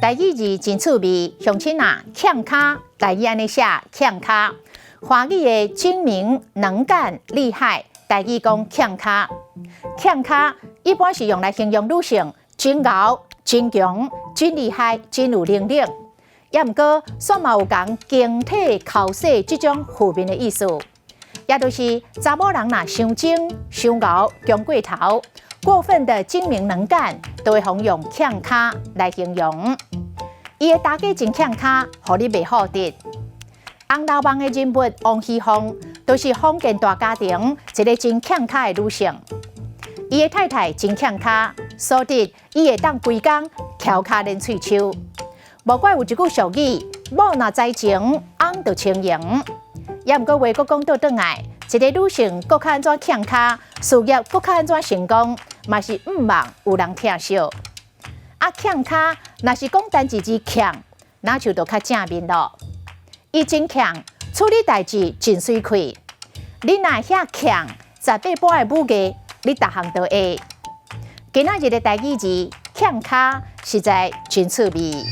台语字真趣味，乡亲啊，欠卡，台语安尼写欠卡。华语的精明、能干、厉害，台语讲欠卡。欠卡一般是用来形容女性真敖、真强、真厉害、真有能力。也毋过，煞嘛有讲形体考试这种负面的意思。也就是查某人若伤精、伤敖、强过头。 过分的精明能干，都会用欠卡来形容。伊的大家真欠卡，互你袂好得。红楼梦的人物王熙凤，都是封建大家庭一个真欠卡的女性。伊的太太真欠卡，所以伊会当规工翘脚练喙鬚。无怪有一句俗语：某若知情，翁就清盈。也毋过话讲倒转来。 一个女性搁较安怎欠卡，事业搁较安怎成功，嘛是毋望有人疼惜。啊，欠卡若是讲单字字欠，那就都较正面咯。伊真欠，处理代志真水快。你若遐欠，18般的武艺，你逐项都会。今仔日的台语字欠卡，实在真趣味。